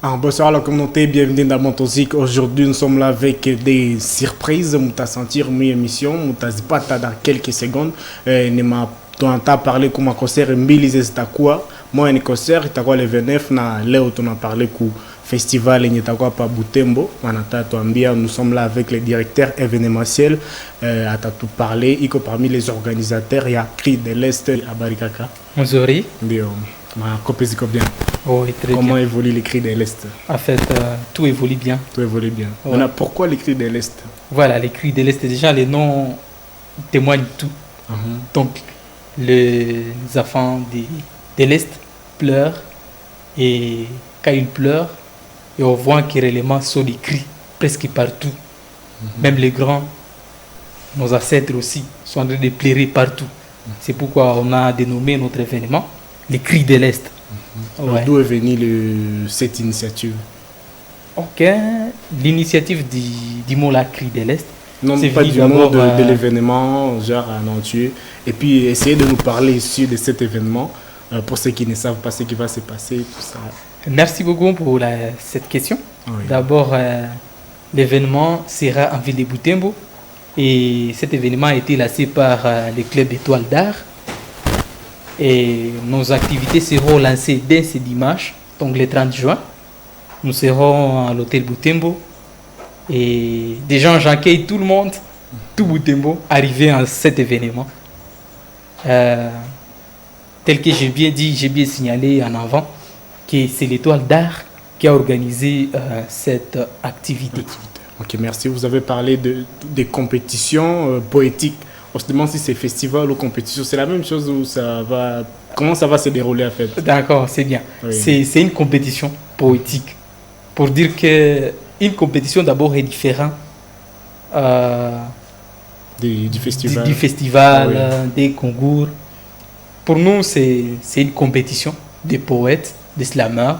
Bonsoir la communauté, bienvenue dans Montosic. Aujourd'hui, nous sommes là avec des surprises. Nous t'as sentir une émission, nous t'as pas dans quelques secondes. Nous m'a parlé comme un concert, Mbili quoi. Moi, un concert, t'as quoi le 29 na Léo, on a parlé ku festival et t'as quoi pas Butembo. Nous sommes là avec le directeur événementiel. À tout parlé, y parmi les organisateurs, il y a Cri de l'Est à Barikaka. Bonjour. Bien, ma copie bien. Oui, très Comment bien. évolue les Cris de l'Est? En fait, tout évolue bien. Tout évolue bien. Ouais. Maintenant, pourquoi les Cris de l'Est? Voilà, les cris de l'Est, déjà, les noms témoignent tout. Donc, les enfants de l'Est pleurent. Et quand ils pleurent, et on voit que les éléments sont des cris presque partout. Même les grands, nos ancêtres aussi, sont en train de pleurer partout. C'est pourquoi on a dénommé notre événement les cris de l'Est. Alors, d'où est venue cette initiative? Ok, l'initiative du mot la cri de l'Est. Non, c'est pas venu du mot de d'abord, l'événement, genre à Nantueux. Et puis, essayez de nous parler ici de cet événement, pour ceux qui ne savent pas ce qui va se passer, tout ça. Merci beaucoup pour cette question. Oui. D'abord, l'événement sera en ville de Butembo. Et cet événement a été lancé par le club Étoile d'Art. Et nos activités seront lancées dès ce dimanche, donc le 30 juin. Nous serons à l'hôtel Butembo. Et déjà, j'accueille tout le monde, tout Butembo, arrivé à cet événement. Tel que j'ai bien dit, j'ai bien signalé en avant que c'est l'Étoile d'Art qui a organisé cette activité. Ok, merci. Vous avez parlé des compétitions poétiques. On se demande si c'est festival ou compétition. C'est la même chose ou ça va... Comment ça va se dérouler en fait? D'accord, c'est bien. Oui. C'est une compétition poétique. Pour dire qu'une compétition d'abord est différente Du festival. du festival, Oui. des concours. Pour nous, c'est une compétition des poètes, des slameurs.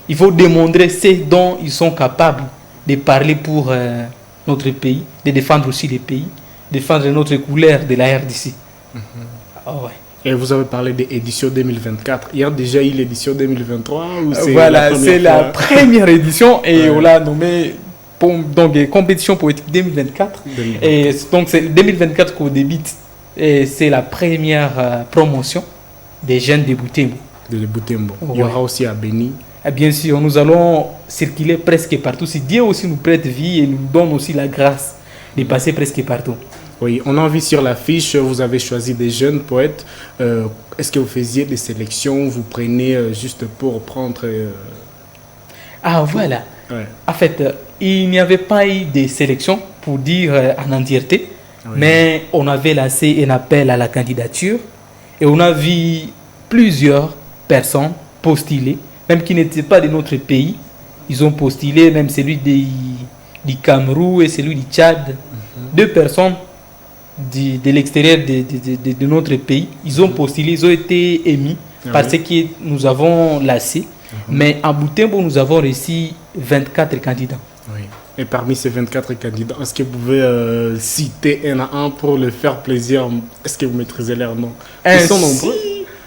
Il faut démontrer ce dont ils sont capables de parler pour notre pays, de défendre aussi les pays, défendre notre couleur de la RDC. Ah ouais. Et vous avez parlé de l'édition 2024. Il y a déjà eu l'édition 2023 ou c'est Voilà, c'est la fois? première édition et Ouais. on l'a nommé donc compétition poétique 2024. 2024. Et donc c'est 2024 qu'on débute et c'est la première promotion des jeunes de Butembo. De Butembo. Il y Ouais. aura aussi à Béni. Et bien sûr, nous allons circuler presque partout. Si Dieu aussi nous prête vie et nous donne aussi la grâce de passer presque partout. Oui, on a vu sur l'affiche, vous avez choisi des jeunes poètes. Est-ce que vous faisiez des sélections? Vous prenez juste pour prendre... Ah voilà. Ouais. En fait, il n'y avait pas eu de sélection pour dire en entièreté, Oui. mais on avait lancé un appel à la candidature et on a vu plusieurs personnes postuler, même qui n'étaient pas de notre pays. Ils ont postulé, même celui du Cameroun et celui du Tchad. Deux personnes de l'extérieur de notre pays. Ils ont postulé, ils ont été émis parce que nous avons lancé. Mais à Butembo, nous avons reçu 24 candidats. Oui. Et parmi ces 24 candidats, est-ce que vous pouvez citer un à un pour le faire plaisir? Est-ce que vous maîtrisez leurs noms? Ils sont nombreux.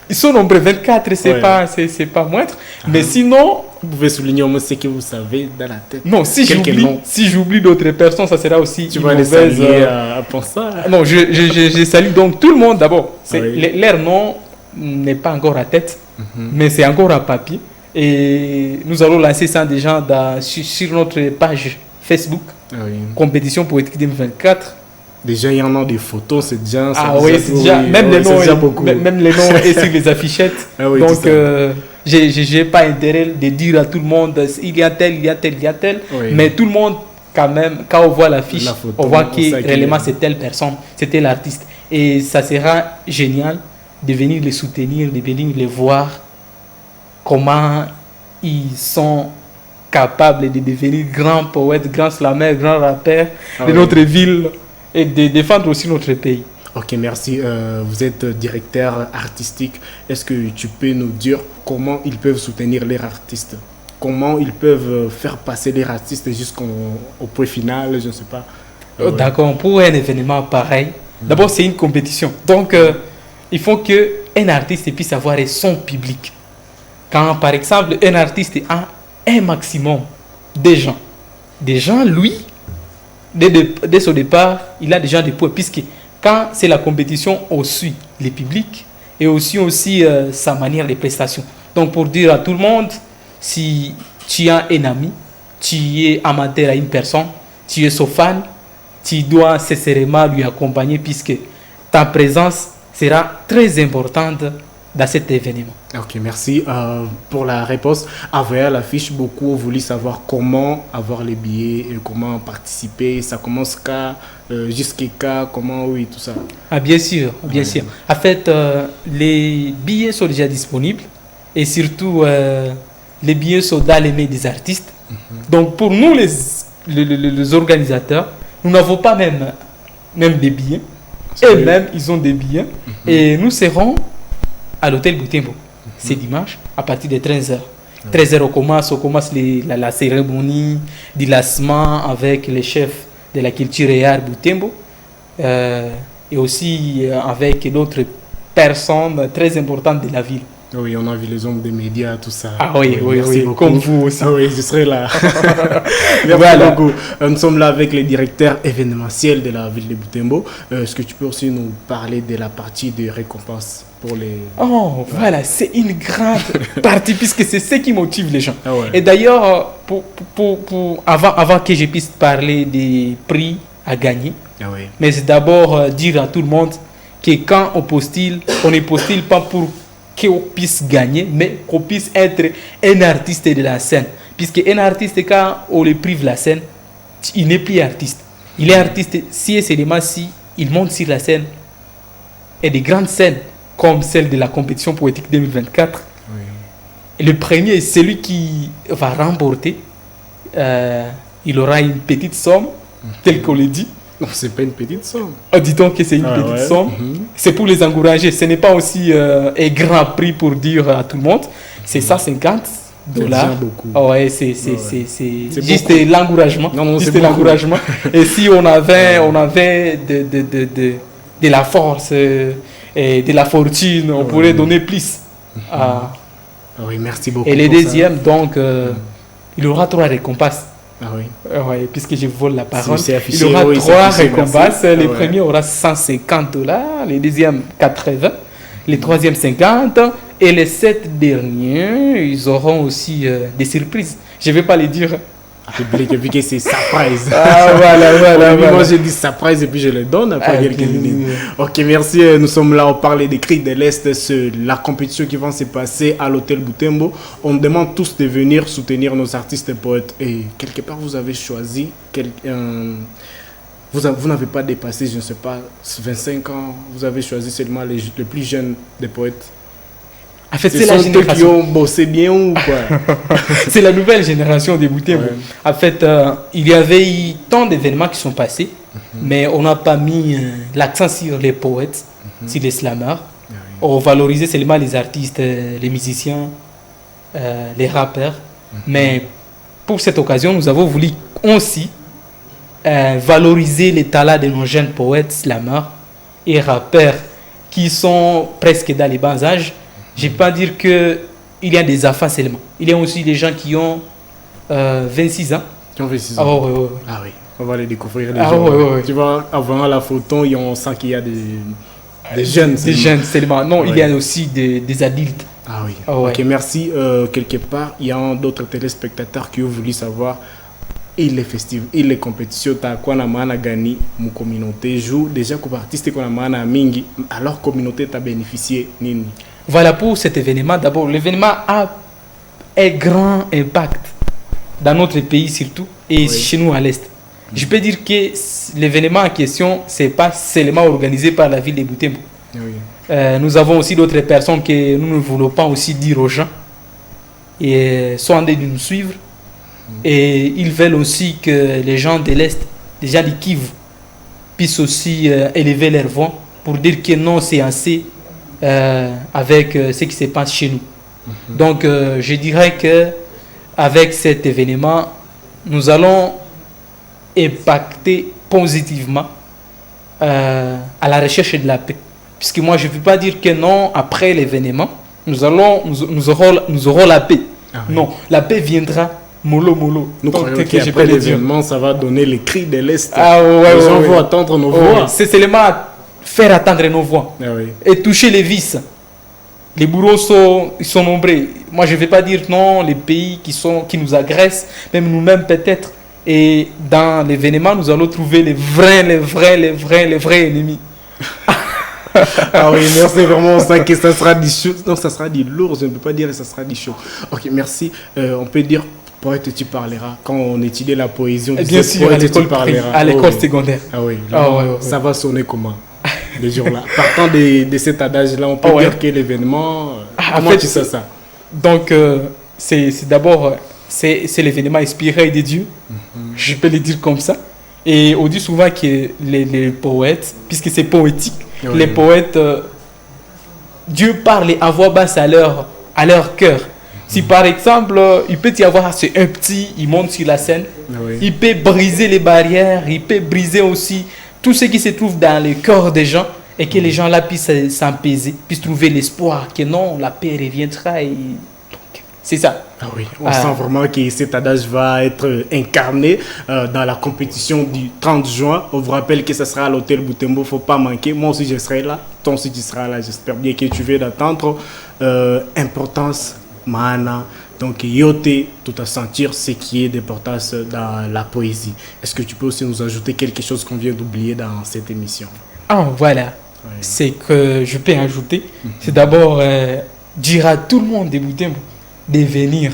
Ils sont nombreux, 24, c'est Ouais. pas moindre. Mais sinon, Vous pouvez souligner au moins ce que vous savez dans la tête. non, si Quelques noms. j'oublie d'autres personnes, ça sera aussi Tu une vas les mauvaise... saluer à penser. Non, je salue donc tout le monde d'abord. Oui. Leur nom n'est pas encore à tête, mais c'est encore à papier. Et nous allons lancer ça déjà sur notre page Facebook, Oui. Compétition Poétique 2024. Déjà, il y en a des photos, c'est déjà... ça Ah oui, c'est déjà, même, les c'est noms, déjà beaucoup. même les noms est sur les affichettes. Ah oui, tout Donc, ça. j'ai pas intérêt de dire à tout le monde, il y a tel, il y a tel, il y a tel. Oui. Mais tout le monde, quand même, quand on voit l'affiche, La photo, on voit on sait que qu'il réellement est- c'est telle personne, c'était l'artiste. Et ça sera génial de venir les soutenir, de venir les voir, comment ils sont capables de devenir grands poètes, grands slameurs, grands rappeurs Ah de oui. notre ville et de défendre aussi notre pays. Ok, merci. Vous êtes directeur artistique. Est-ce que tu peux nous dire comment ils peuvent soutenir leurs artistes? Comment ils peuvent faire passer leurs artistes jusqu'au point final? Je ne sais pas. D'accord, pour un événement pareil, d'abord c'est une compétition. Donc il faut qu'un artiste puisse avoir son public. Quand par exemple un artiste a un maximum des gens. Des gens, lui, dès son départ, il a déjà des points, puisque quand c'est la compétition, on suit les publics et aussi sa manière de prestation. Donc pour dire à tout le monde, si tu as un ami, tu es amateur à une personne, tu es son fan, tu dois sincèrement lui accompagner puisque ta présence sera très importante dans cet événement. Ok, merci pour la réponse. Avec l'affiche, beaucoup ont voulu savoir comment avoir les billets, et comment participer. Ça commence jusqu'à quand, comment, oui, tout ça. Ah, bien sûr, bien sûr. En fait, les billets sont déjà disponibles et surtout, les billets sont dans les mains des artistes. Donc, pour nous, les organisateurs, nous n'avons pas même des billets. Eux-mêmes, ils ont des billets. Et nous serons à l'hôtel Butembo. C'est dimanche, à partir de 13h. 13h, on commence la cérémonie du lancement avec les chefs de la culture et art Butembo. Et aussi avec d'autres personnes très importantes de la ville. Oui, on a vu les hommes des médias, tout ça. Ah oui, comme vous aussi. Ah oui, je serai là. Merci beaucoup. Nous sommes là avec les directeurs événementiels de la ville de Butembo. Est-ce que tu peux aussi nous parler de la partie de récompense pour les... Oh, voilà, c'est une grande partie puisque c'est ce qui motive les gens. Ah ouais. Et d'ailleurs, avant que je puisse parler des prix à gagner, mais c'est d'abord dire à tout le monde que quand on postule, on ne postule pas pour qu'on puisse gagner, mais qu'on puisse être un artiste de la scène. Puisque un artiste, quand on le prive la scène, il n'est plus artiste. Il est artiste si et seulement si il monte sur la scène. Et des grandes scènes, comme celle de la compétition poétique 2024, le premier, celui qui va remporter, il aura une petite somme, telle qu'on le dit. Non, c'est pas une petite somme. Dit-on que c'est une petite somme. C'est pour les encourager. Ce n'est pas aussi un grand prix pour dire à tout le monde. C'est $150. C'est juste l'encouragement. Juste l'encouragement. Et si on avait de la force et de la fortune, on pourrait donner plus. Oui, merci beaucoup. Et le deuxième, donc, il aura 3 récompenses. Ah oui. Puisque je vole la parole. Affiché, il aura 3 récompenses. Le premier aura $150, le deuxième 80, le troisième 50 et les 7 derniers, ils auront aussi des surprises. Je ne vais pas les dire. Vu que c'est surprise. Voilà. Moi, je dis surprise et puis je le donne après quelques minutes. Ok, merci. Nous sommes là, on parle des Cris de l'Est, la compétition qui va se passer à l'hôtel Butembo. On demande tous de venir soutenir nos artistes et poètes. Et quelque part, vous avez choisi vous n'avez pas dépassé, je ne sais pas, 25 ans. Vous avez choisi seulement les plus jeunes des poètes. En fait, c'est la génération qui ont bossé bien ou quoi? C'est la nouvelle génération des Butembo. En fait, il y avait eu tant d'événements qui sont passés, mais on n'a pas mis l'accent sur les poètes, sur les slammers. On valorisait seulement les artistes, les musiciens, les rappeurs. Mais pour cette occasion, nous avons voulu aussi valoriser les talents de nos jeunes poètes, slammers et rappeurs qui sont presque dans les bas âges. Je ne vais pas dire qu'il y a des enfants seulement. Il y a aussi des gens qui ont 26 ans. Qui ont 26 ans. Ah oui, on va les découvrir. Les Tu vois, avant la photo, on sent qu'il y a des jeunes. Des jeunes seulement. Non, il y a aussi des adultes. Ah oui. Ok, merci. Quelque part, il y a d'autres téléspectateurs qui ont voulu savoir les festivals, les compétitions, quoi na maana gani mu communauté joue déjà comme artiste quoi na maana mingi, alors communauté t'a bénéficié nini. Voilà pour cet événement. D'abord, l'événement a un grand impact dans notre pays surtout et chez nous à l'Est. Je peux dire que l'événement en question, ce n'est pas seulement organisé par la ville de Butembo. Nous avons aussi d'autres personnes que nous ne voulons pas aussi dire aux gens et sont en train de nous suivre. Et ils veulent aussi que les gens de l'Est, les gens du Kivu, puissent aussi élever leur voix pour dire que non, c'est assez. Avec ce qui se passe chez nous. Donc je dirais que avec cet événement, nous allons impacter positivement à la recherche de la paix. Puisque moi je ne peux pas dire que non, après l'événement, nous aurons la paix. Non, la paix viendra mollo. Nous Donc, croyons que je peux qu'après le dire. l'événement, ça va donner les cris de l'Est. Ah ouais, Les gens ouais. vont attendre nos Ouais, voix. c'est seulement faire attendre nos voix Ah oui. et toucher les vis. Les bourreaux ils sont nombreux. Moi, je ne vais pas dire non, les pays qui nous agressent, même nous-mêmes peut-être. Et dans l'événement, nous allons trouver les vrais ennemis. Ah oui, merci vraiment. Ça que ça sera du chaud. Non, ça sera du lourd. Je ne peux pas dire que ça sera du chaud. Ok, merci. On peut dire poète, tu parleras. Quand on étudie la poésie, on Et disait bien sûr, poète, tu parleras. à l'école Oh, oui. secondaire. Ah oui, Ah là, ouais, ouais, ça va sonner comment les jours-là? Partant de cet adage-là, on peut Ah ouais. dire que l'événement. En Comment fait, tu sais ça? Donc, c'est d'abord, c'est l'événement inspiré de Dieu. Je peux le dire comme ça. Et on dit souvent que les poètes, puisque c'est poétique, Oui. les poètes, Dieu parle à voix basse à leur cœur. Si par exemple, il peut y avoir un petit, il monte sur la scène, Oui. il peut briser les barrières, il peut briser aussi tout ce qui se trouve dans le cœur des gens et que les gens là puissent s'apaiser, puissent trouver l'espoir que non, la paix reviendra. Et donc, c'est ça. Ah oui, on sent vraiment que cet adage va être incarné dans la compétition du 30 juin. On vous rappelle que ce sera à l'hôtel Boutembo, il ne faut pas manquer. Moi aussi, je serai là. Toi aussi, tu seras là. J'espère bien que tu veux d'attendre. Importance, mana. Donc, yote, tout à sentir ce qui est d'importance dans la poésie. Est-ce que tu peux aussi nous ajouter quelque chose qu'on vient d'oublier dans cette émission? Ah, voilà. Oui. C'est que je peux ajouter. C'est d'abord dire à tout le monde de Boutembo de venir.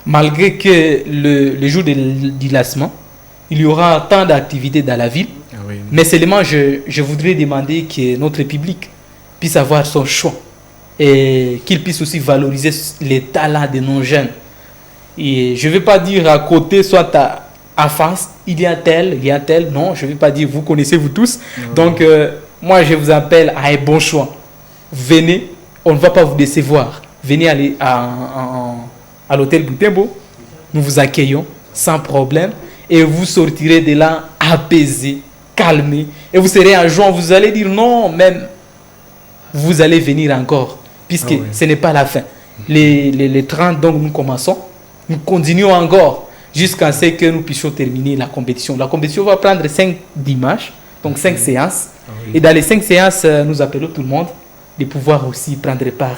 Malgré que le jour du lancement, il y aura tant d'activités dans la ville. Ah oui. Mais seulement, je voudrais demander que notre public puisse avoir son choix et qu'il puisse aussi valoriser les talents de nos jeunes. Et je ne vais pas dire à côté, soit à face, il y a tel. Non, je ne vais pas dire, vous connaissez vous tous. Donc, moi, je vous appelle à un bon choix. Venez, on ne va pas vous décevoir. Venez aller à l'hôtel Boutembo. Nous vous accueillons sans problème. Et vous sortirez de là apaisé, calmé. Et vous serez en joie. Vous allez dire non, même vous allez venir encore. Puisque ce n'est pas la fin. Les 30, donc nous commençons. Nous continuons encore jusqu'à ce que nous puissions terminer la compétition. La compétition va prendre 5 dimanches, donc 5 séances. Et dans les 5 séances, nous appelons tout le monde de pouvoir aussi prendre part.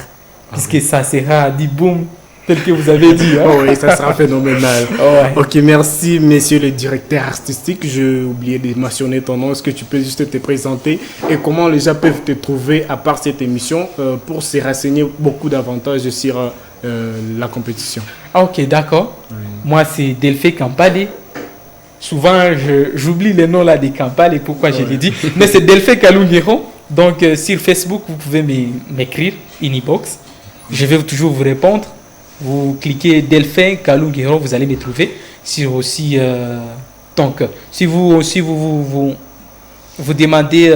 Puisque ça sera dit boum, tel que vous avez dit. Hein? Oh oui, ça sera phénoménal. Ouais. Ok, merci, monsieur le directeur artistique. J'ai oublié de mentionner ton nom. Est-ce que tu peux juste te présenter et comment les gens peuvent te trouver à part cette émission pour se renseigner beaucoup davantage sur la compétition? Ah, ok, d'accord. Oui. Moi, c'est Delphé Kampale. Souvent, j'oublie les noms là des Kampale et pourquoi je l'ai dit. Mais c'est Delphé Kalungero. Donc, sur Facebook, vous pouvez m'écrire, inbox. Je vais toujours vous répondre. Vous cliquez Delphin Kalungero, vous allez me trouver. Sur aussi, donc, si vous aussi vous demandez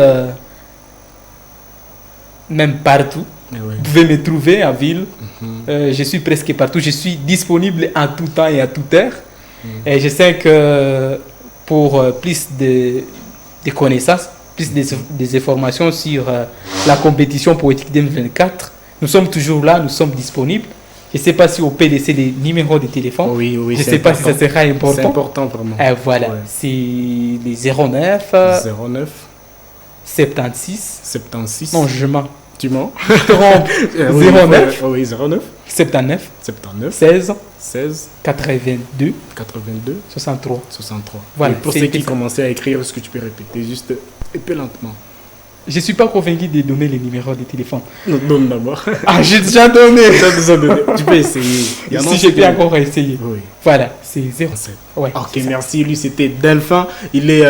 même partout, Oui. vous pouvez me trouver en ville. Je suis presque partout. Je suis disponible en tout temps et à toute heure. Et je sais que pour plus de connaissances, plus des informations sur la compétition poétique 2024, nous sommes toujours là, nous sommes disponibles. Je ne sais pas si on peut laisser les numéros de téléphone. Oui, je ne sais pas si ça sera important. C'est important vraiment. Voilà, Ouais. c'est les 09 09 76. 76. Non, je mens. Tu mens? Trompe. 09 Oui, 09 79 79 16 16 82 82 63. 63. Voilà, Et pour c'est ceux qui ça. commençaient à écrire, est-ce que tu peux répéter juste un peu lentement? Je ne suis pas convaincu de donner les numéros de téléphone. Non, donne d'abord. Ah, j'ai déjà donné. Tu peux essayer. Il y en a Si qui je peux peuvent. encore essayer. Oui. Voilà, c'est 07. Ouais, Ok, c'est ça. merci. Lui, c'était Delphin. Il est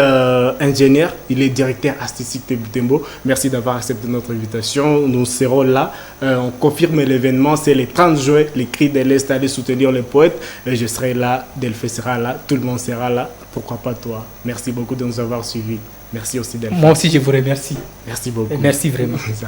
ingénieur, il est directeur artistique de Boutembo. Merci d'avoir accepté notre invitation. Nous serons là. On confirme l'événement. C'est le 30 juin. Les cris de l'Est, allez soutenir les poètes. Je serai là. Delphin sera là. Tout le monde sera là. Pourquoi pas toi? Merci beaucoup de nous avoir suivis. Merci aussi Delphin. Moi aussi, je vous remercie. Merci beaucoup. Merci vraiment. Ça